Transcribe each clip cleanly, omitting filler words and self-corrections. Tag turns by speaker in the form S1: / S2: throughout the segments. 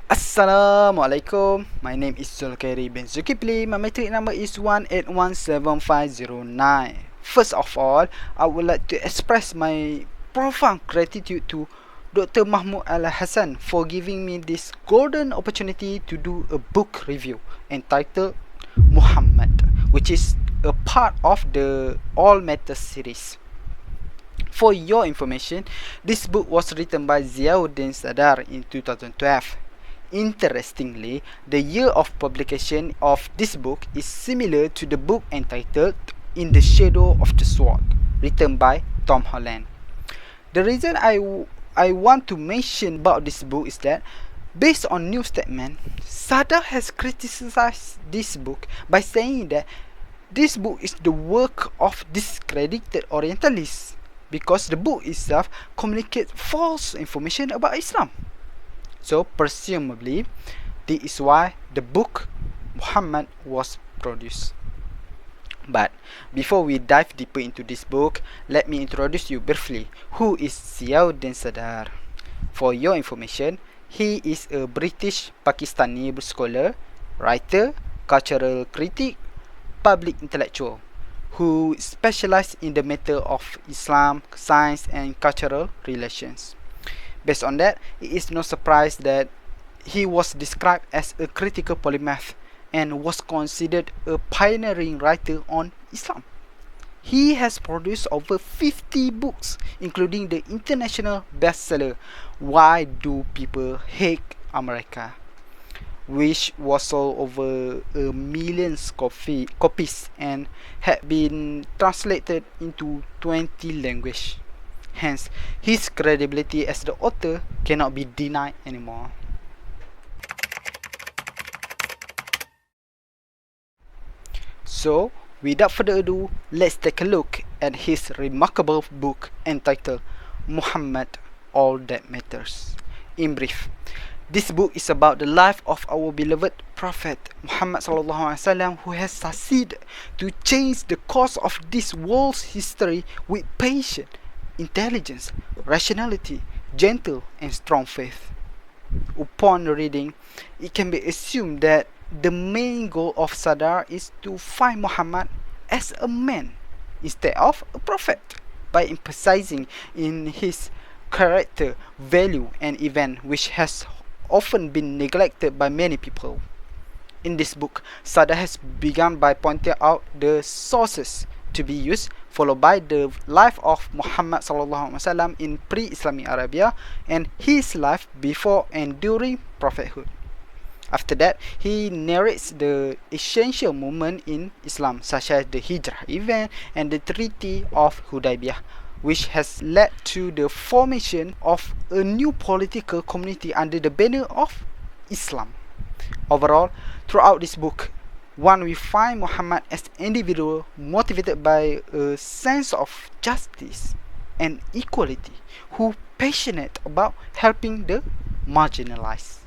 S1: Assalamualaikum. My name is Zulkhairi bin Zulkipli. My matric number is 1817509. First of all, I would like to express my profound gratitude to Dr. Mahmudul Hassan for giving me this golden opportunity to do a book review entitled Muhammad, which is a part of the All Matters series. For your information, this book was written by Ziauddin Sadar in 2012. Interestingly, the year of publication of this book is similar to the book entitled In the Shadow of the Sword, written by Tom Holland. The reason I want to mention about this book is that, based on news statement, Sadar has criticized this book by saying that this book is the work of discredited Orientalists because the book itself communicates false information about Islam. So presumably, this is why the book Muhammad was produced. But before we dive deeper into this book, let me introduce you briefly who is Ziauddin Sadar. For your information, he is a British Pakistani scholar, writer, cultural critic, public intellectual who specialized in the matter of Islam, science and cultural relations. Based on that, it is no surprise that he was described as a critical polymath and was considered a pioneering writer on Islam. He has produced over 50 books, including the international bestseller Why Do People Hate America, which was sold over a million copies and had been translated into 20 languages. Hence, his credibility as the author cannot be denied anymore. So, without further ado, let's take a look at his remarkable book entitled Muhammad, All That Matters. In brief, this book is about the life of our beloved Prophet Muhammad SAW, who has succeeded to change the course of this world's history with patience, intelligence, rationality, gentle and strong faith. Upon reading, it can be assumed that the main goal of Sadar is to find Muhammad as a man instead of a prophet, by emphasizing in his character, value and event which has often been neglected by many people. In this book, Sadar has begun by pointing out the sources to be used, followed by the life of Muhammad SAW in pre-Islamic Arabia and his life before and during prophethood. After that, he narrates the essential movement in Islam, such as the Hijrah event and the Treaty of Hudaybiyah, which has led to the formation of a new political community under the banner of Islam. Overall, throughout this book, one will find Muhammad as an individual motivated by a sense of justice and equality, who passionate about helping the marginalized.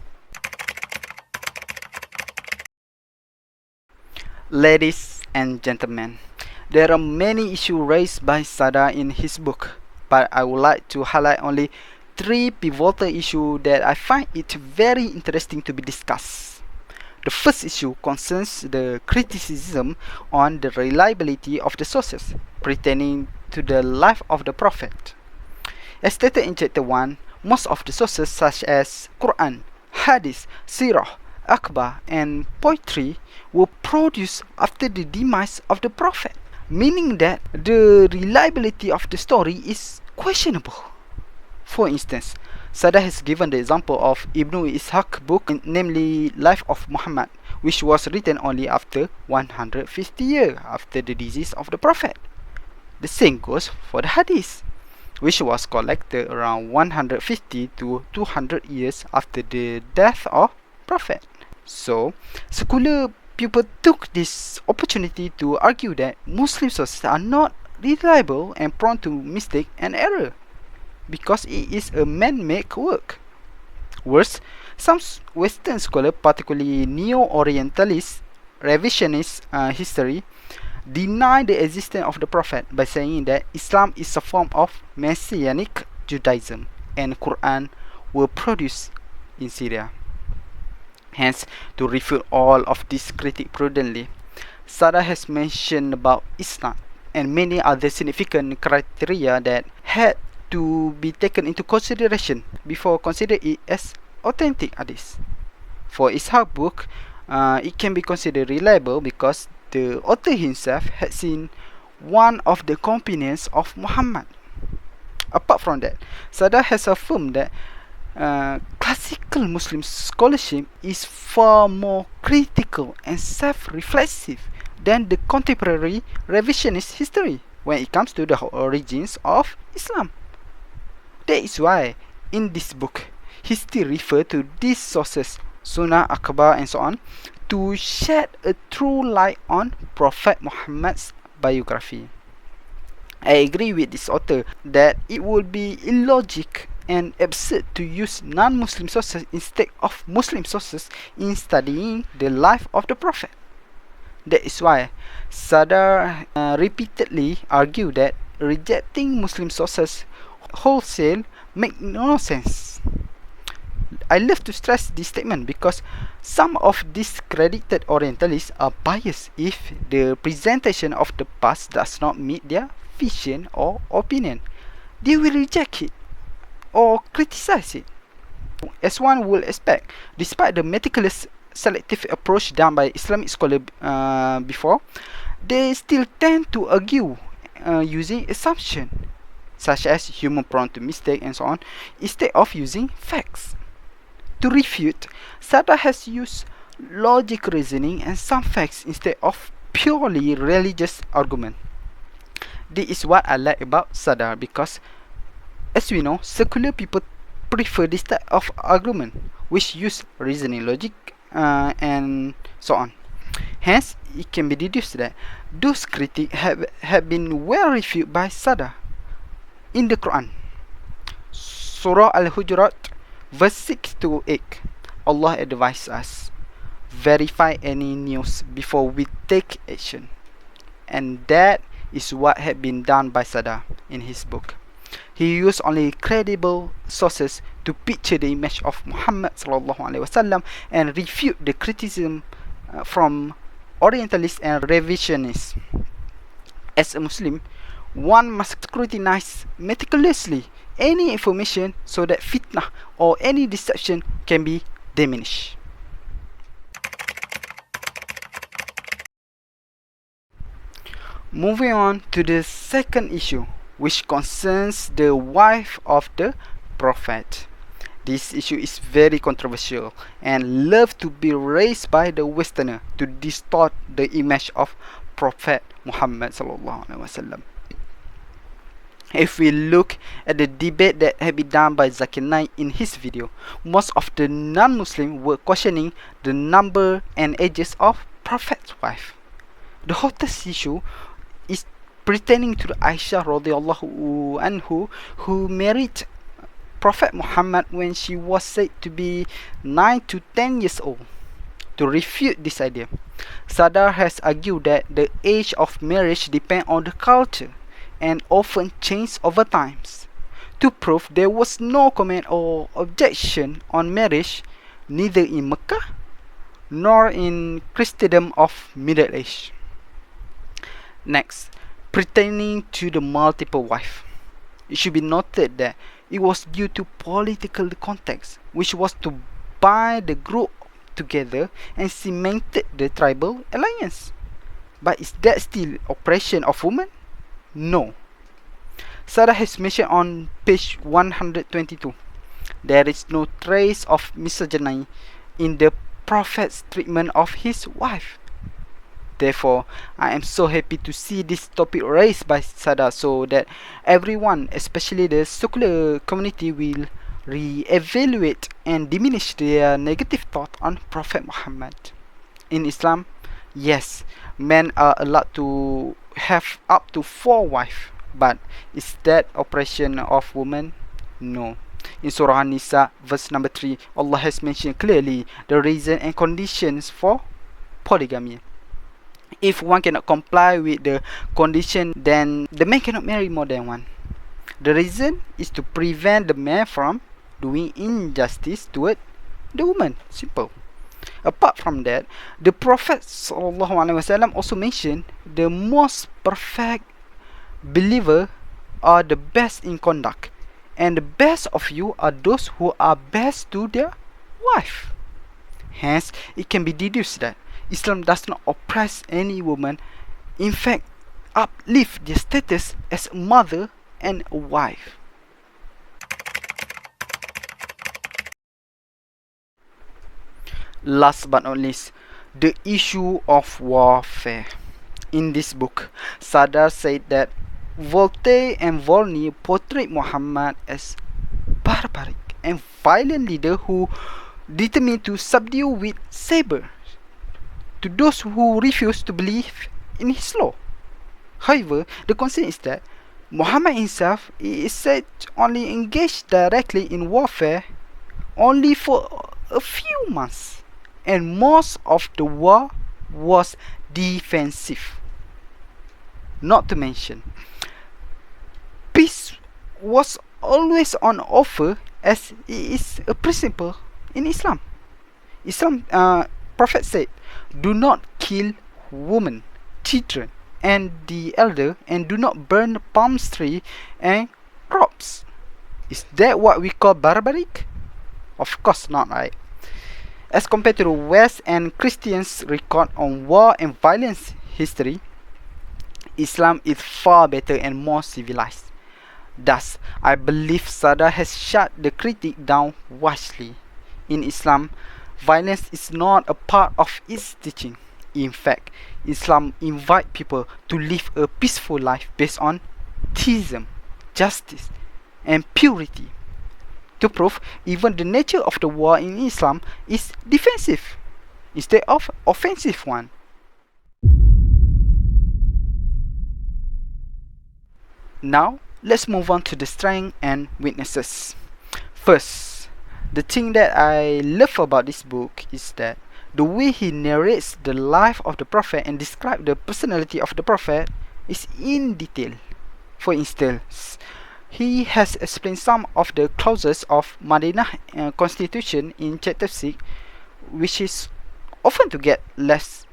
S1: Ladies and gentlemen, there are many issues raised by Sadar in his book, but I would like to highlight only 3 pivotal issues that I find it very interesting to be discussed. The first issue concerns the criticism on the reliability of the sources pertaining to the life of the Prophet. As stated in chapter 1, most of the sources such as Quran, Hadith, Sirah, Akhbar and poetry were produced after the demise of the Prophet, meaning that the reliability of the story is questionable. For instance, Sadar has given the example of Ibn Ishaq's book, namely Life of Muhammad, which was written only after 150 years after the decease of the Prophet. The same goes for the Hadith, which was collected around 150 to 200 years after the death of Prophet. So, secular people took this opportunity to argue that Muslim sources are not reliable and prone to mistake and error, because it is a man-made work. Worse, some Western scholars, particularly neo-Orientalist revisionist history, deny the existence of the Prophet by saying that Islam is a form of Messianic Judaism and Quran were produced in Syria. Hence, to refute all of this critique prudently, Sada has mentioned about Islam and many other significant criteria that had to be taken into consideration before considering it as authentic hadith. For Ishaq book, it can be considered reliable because the author himself had seen one of the companions of Muhammad. Apart from that, Sada has affirmed that classical Muslim scholarship is far more critical and self-reflexive than the contemporary revisionist history when it comes to the origins of Islam. That is why in this book he still refers to these sources, Sunnah, Akbar and so on, to shed a true light on Prophet Muhammad's biography. I agree with this author that it would be illogic and absurd to use non-Muslim sources instead of Muslim sources in studying the life of the Prophet. That is why Sadar repeatedly argued that rejecting Muslim sources wholesale make no sense. I love to stress this statement because some of discredited Orientalists are biased if the presentation of the past does not meet their vision or opinion. They will reject it or criticize it, as one would expect. Despite the meticulous selective approach done by Islamic scholars before, they still tend to argue using assumption, such as human prone to mistake and so on, instead of using facts. To refute, Sada has used logic reasoning and some facts instead of purely religious argument. This is what I like about Sada because, as we know, secular people prefer this type of argument, which use reasoning logic and so on. Hence, it can be deduced that those critics have been well refuted by Sada. In the Quran, Surah Al-Hujurat, verse 6 to 8, Allah advises us, verify any news before we take action. And that is what had been done by Sada in his book. He used only credible sources to picture the image of Muhammad ﷺ and refute the criticism from Orientalists and revisionists. As a Muslim, one must scrutinize meticulously any information so that fitnah or any deception can be diminished. Moving on to the second issue, which concerns the wife of the Prophet. This issue is very controversial and loved to be raised by the Westerner to distort the image of Prophet Muhammad sallallahu alaihi wasallam. If we look at the debate that had been done by Zakir Naik in his video, most of the non-Muslims were questioning the number and ages of Prophet's wife. The hottest issue is pertaining to the Aisha radhiyallahu anhu, who married Prophet Muhammad when she was said to be 9 to 10 years old. To refute this idea, Sadar has argued that the age of marriage depends on the culture and often change over times. To prove there was no comment or objection on marriage neither in Mecca nor in Christendom of Middle Age. Next, pertaining to the multiple wife, it should be noted that it was due to political context, which was to bind the group together and cemented the tribal alliance. But is that still oppression of women? No. Sarah has mentioned on page 122, there is no trace of misogyny in the Prophet's treatment of his wife. Therefore, I am so happy to see this topic raised by Sada so that everyone, especially the secular community, will re-evaluate and diminish their negative thought on Prophet Muhammad. In Islam, yes, men are allowed to have up to 4 wives, but is that oppression of women? No. In Surah An-Nisa, verse number 3, Allah has mentioned clearly the reason and conditions for polygamy. If one cannot comply with the condition, then the man cannot marry more than one. The reason is to prevent the man from doing injustice toward the woman. Simple. Apart from that, the Prophet ﷺ also mentioned the most perfect believer are the best in conduct, and the best of you are those who are best to their wife. Hence, it can be deduced that Islam does not oppress any woman, in fact, uplift their status as a mother and a wife. Last but not least, the issue of warfare. In this book, Sadar said that Voltaire and Volney portrayed Muhammad as barbaric and violent leader who determined to subdue with saber to those who refuse to believe in his law. However, the concern is that Muhammad himself is said to only engage directly in warfare only for a few months, and most of the war was defensive. Not to mention, peace was always on offer as it is a principle in Islam. Prophet said, do not kill women, children, and the elder, and do not burn palm tree and crops. Is that what we call barbaric? Of course not, right? As compared to the West and Christians' record on war and violence history, Islam is far better and more civilized. Thus, I believe Sadar has shut the critic down wisely. In Islam, violence is not a part of its teaching. In fact, Islam invites people to live a peaceful life based on theism, justice, and purity. To prove, even the nature of the war in Islam is defensive instead of offensive one. Now, let's move on to the strengths and weaknesses. First, the thing that I love about this book is that the way he narrates the life of the Prophet and describes the personality of the Prophet is in detail. For instance, he has explained some of the clauses of Madinah Constitution in chapter 6, which is often to get less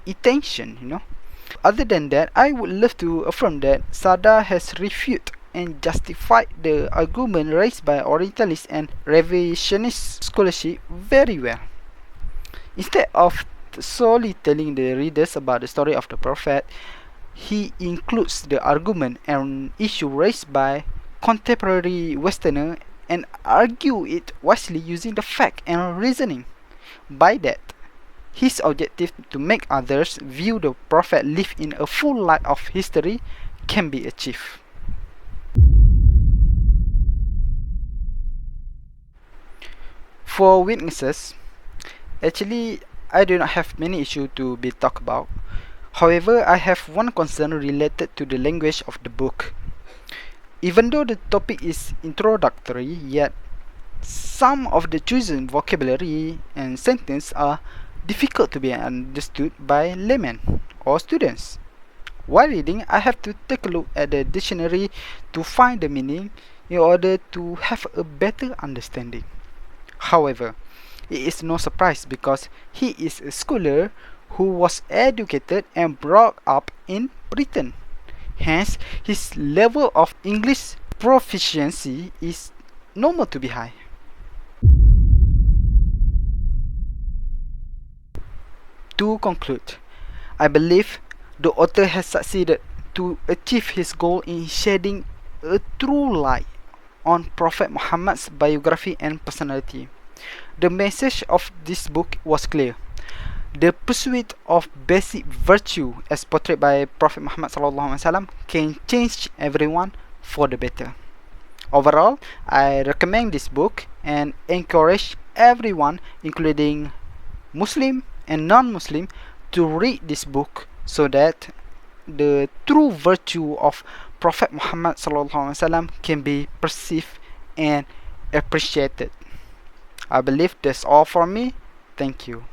S1: attention, Other than that, I would love to affirm that Sadar has refuted and justified the argument raised by Orientalist and Revisionist scholarship very well. Instead of solely telling the readers about the story of the Prophet, he includes the argument and issue raised by contemporary Westerner and argue it wisely using the fact and reasoning. By that, his objective to make others view the Prophet live in a full light of history can be achieved. For weaknesses, actually, I do not have many issues to be talked about. However, I have one concern related to the language of the book. Even though the topic is introductory, yet some of the chosen vocabulary and sentences are difficult to be understood by laymen or students. While reading, I have to take a look at the dictionary to find the meaning in order to have a better understanding. However, it is no surprise because he is a scholar who was educated and brought up in Britain. Hence, his level of English proficiency is normal to be high. To conclude, I believe the author has succeeded to achieve his goal in shedding a true light on Prophet Muhammad's biography and personality. The message of this book was clear. The pursuit of basic virtue as portrayed by Prophet Muhammad ﷺ can change everyone for the better. Overall, I recommend this book and encourage everyone, including Muslim and non-Muslim, to read this book so that the true virtue of Prophet Muhammad ﷺ can be perceived and appreciated. I believe that's all from me. Thank you.